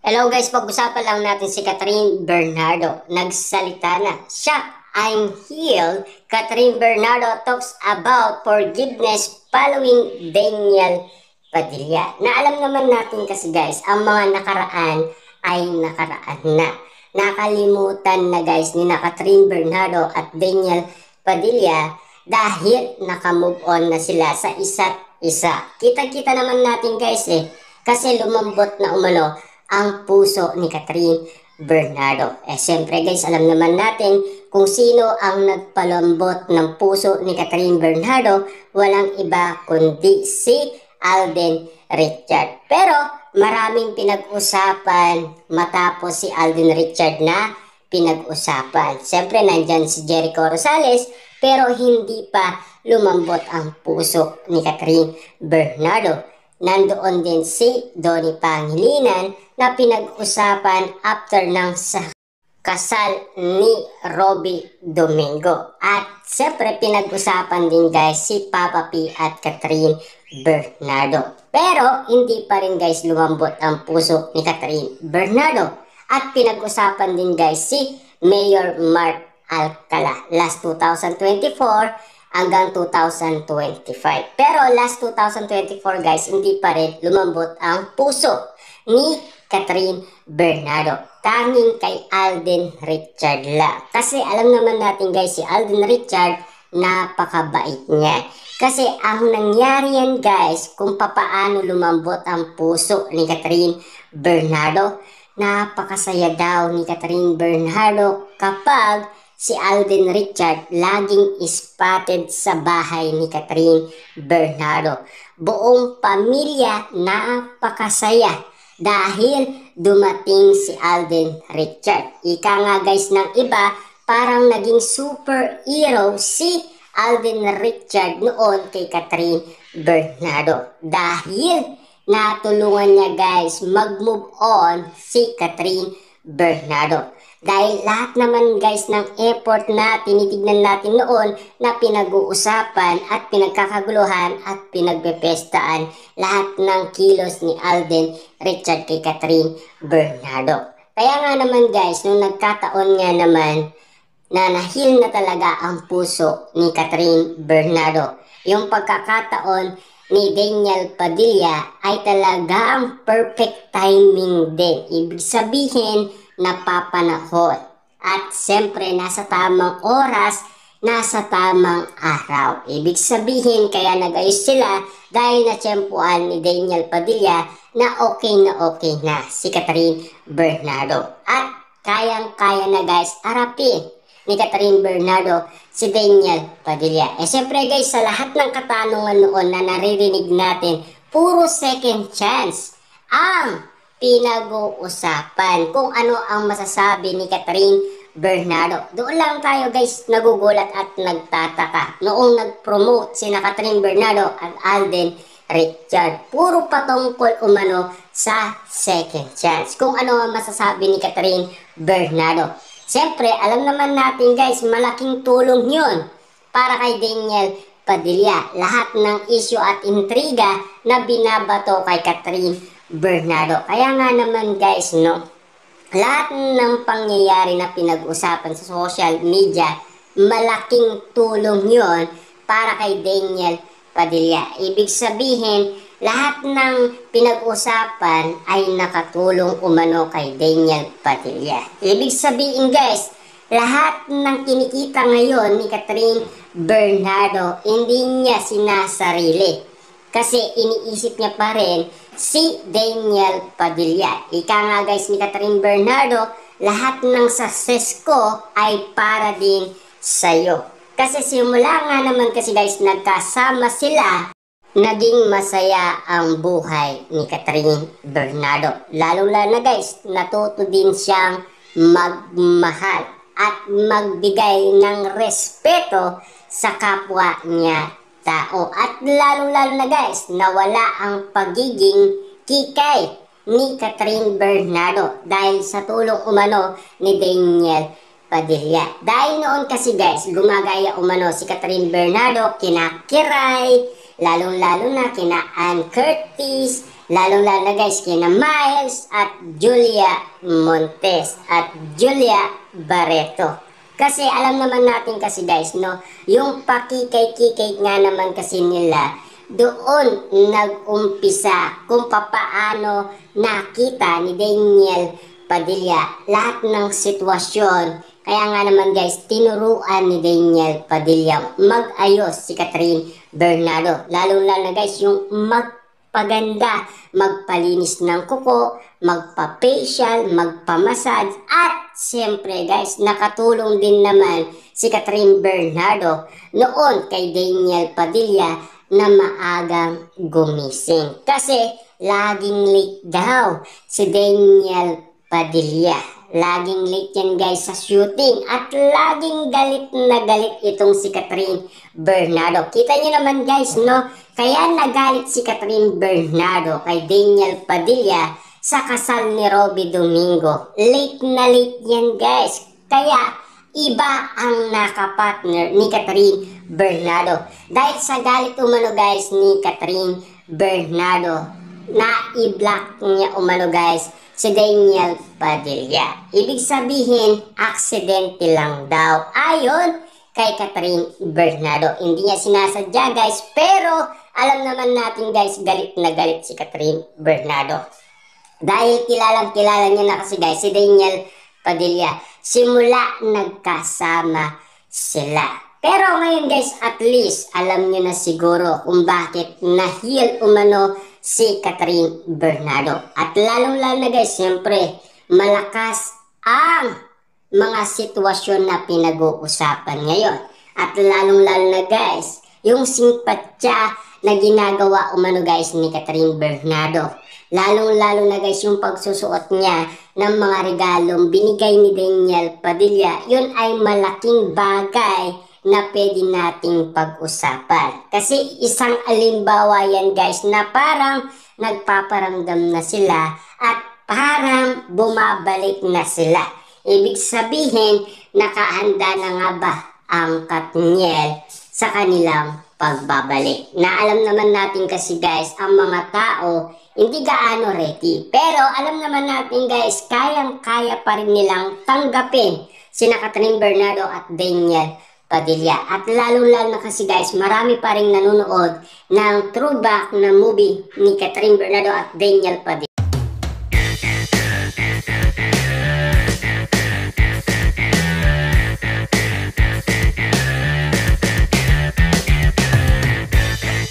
Hello guys, pag-usapan lang natin si Catherine Bernardo. Nagsalita na. Siya, I'm healed. Catherine Bernardo talks about forgiveness following Daniel Padilla. Na alam naman natin kasi guys, ang mga nakaraan ay nakaraan na. Nakalimutan na guys ni na Catherine Bernardo at Daniel Padilla dahil nakamove on na sila sa isa't isa. Kita-kita naman natin guys kasi lumambot na umano ang puso ni Catherine Bernardo. Siyempre guys, alam naman natin kung sino ang nagpalambot ng puso ni Catherine Bernardo, walang iba kundi si Alden Richard. Pero maraming pinag-usapan matapos si Alden Richard na pinag-usapan. Siyempre nandyan si Jericho Rosales pero hindi pa lumambot ang puso ni Catherine Bernardo. Nandoon din si Donnie Pangilinan na pinag-usapan after ng kasal ni Robby Domingo. At siyempre pinag-usapan din guys si Papa P at Catherine Bernardo. Pero hindi pa rin guys lumambot ang puso ni Catherine Bernardo. At pinag-usapan din guys si Mayor Mark Alcala last 2024 hanggang 2025. Pero last 2024 guys, hindi pa rin lumambot ang puso ni Catherine Bernardo. Tanging kay Alden Richard lang. Kasi alam naman natin guys, si Alden Richard, napakabait niya. Kasi ang nangyari yan guys, kung papaano lumambot ang puso ni Catherine Bernardo, napakasaya daw ni Catherine Bernardo kapag si Alden Richard laging spotted sa bahay ni Catherine Bernardo. Buong pamilya napakasaya dahil dumating si Alden Richard. Ika nga guys ng iba, parang naging superhero si Alden Richard noon kay Catherine Bernardo. Dahil natulungan niya guys mag-move on si Catherine Bernardo. Dahil lahat naman guys ng effort na tinitignan natin noon na pinag-uusapan at pinagkakaguluhan at pinagbepestaan lahat ng kilos ni Alden Richard kay Catherine Bernardo. Kaya nga naman guys, nung nagkataon nga naman na nahil na talaga ang puso ni Catherine Bernardo, yung pagkakataon ni Daniel Padilla ay talagang perfect timing din. Ibig sabihin, napapanahon. At siyempre, nasa tamang oras, nasa tamang araw. Ibig sabihin, kaya nag-ayos sila dahil natsyempuan ni Daniel Padilla na okay na si Catherine Bernardo. At kayang-kaya na guys, harapin ni Catherine Bernardo si Daniel Padilla. Siyempre guys, sa lahat ng katanungan noon na naririnig natin, puro second chance ang pinag-uusapan kung ano ang masasabi ni Catherine Bernardo. Doon lang tayo guys nagugulat at nagtataka noong nag-promote sina Catherine Bernardo at Alden Richard. Puro patungkol umano sa second chance. Kung ano ang masasabi ni Catherine Bernardo. Siyempre, alam naman natin guys, malaking tulong yun para kay Daniel Padilla. Lahat ng issue at intriga na binabato kay Catherine Bernardo. Kaya nga naman guys, no, lahat ng pangyayari na pinag-usapan sa social media, malaking tulong yon para kay Daniel Padilla. Ibig sabihin, lahat ng pinag-usapan ay nakatulong umano kay Daniel Padilla. Ibig sabihin guys, lahat ng kinikita ngayon ni Catherine Bernardo, hindi niya sinasarili. Kasi iniisip niya pa rin si Daniel Padilla. Ika nga guys ni Catherine Bernardo, lahat ng success ko ay para din sa'yo. Kasi simula nga naman kasi guys, nagkasama sila, naging masaya ang buhay ni Catherine Bernardo. Lalo-lalo na guys, natuto din siyang magmahal at magbigay ng respeto sa kapwa niya tao. At lalo-lalo na guys, nawala ang pagiging kikay ni Catherine Bernardo dahil sa tulong umano ni Daniel Padilla. Dahil noon kasi guys, gumagaya umano si Catherine Bernardo kina Kiray, lalong-lalo na kina Ann Curtis, Lalong-lalo na guys kina Miles at Julia Montes at Julia Barreto. Kasi alam naman natin kasi guys, no, yung pakikay-kikay nga naman kasi nila, doon nag-umpisa kung papaano nakita ni Daniel Padilla lahat ng sitwasyon. Kaya nga naman guys, tinuruan ni Daniel Padilla mag-ayos si Catherine Bernardo. Lalo-lalo na guys, yung magpaganda, magpalinis ng kuko, magpa-facial, magpa-massage, at siyempre guys, nakatulong din naman si Catherine Bernardo noon kay Daniel Padilla na maagang gumising. Kasi laging late daw si Daniel Padilla. Laging late yan guys sa shooting at laging galit na galit itong si Catherine Bernardo. Kita nyo naman guys, no? Kaya nagalit si Catherine Bernardo kay Daniel Padilla sa kasal ni Robby Domingo. Late na late yan guys. Kaya iba ang nakapartner ni Catherine Bernardo. Dahil sa galit umano guys ni Catherine Bernardo, na i-block niya umano guys si Daniel Padilla. Ibig sabihin, aksidente lang daw. Ayon kay Catherine Bernardo. Hindi niya sinasadya guys, pero alam naman natin guys, galit na galit si Catherine Bernardo. Dahil kilalang-kilala niya na kasi guys si Daniel Padilla. Simula nagkasama sila. Pero ngayon guys, at least alam niyo na siguro kung bakit na-heal umano si Catherine Bernardo. At lalong-lalo na guys, siyempre, malakas ang mga sitwasyon na pinag-uusapan ngayon. At lalong-lalo na guys, yung simpatya na ginagawa umano guys ni Catherine Bernardo. Lalong-lalo na guys, yung pagsusuot niya ng mga regalong binigay ni Daniel Padilla, yun ay malaking bagay na pwede nating pag-usapan. Kasi isang alimbawa yan guys na parang nagpaparamdam na sila at parang bumabalik na sila. Ibig sabihin, nakahanda na nga ba ang Katniel sa kanilang pagbabalik. Na alam naman natin kasi guys, ang mga tao hindi gaano ready. Pero alam naman natin guys, kayang-kaya pa rin nilang tanggapin sina Catherine Bernardo at Daniel Padilla. At lalo-lalo na kasi guys, marami pa rin nanonood ng throwback na movie ni Catherine Bernardo at Daniel Padilla.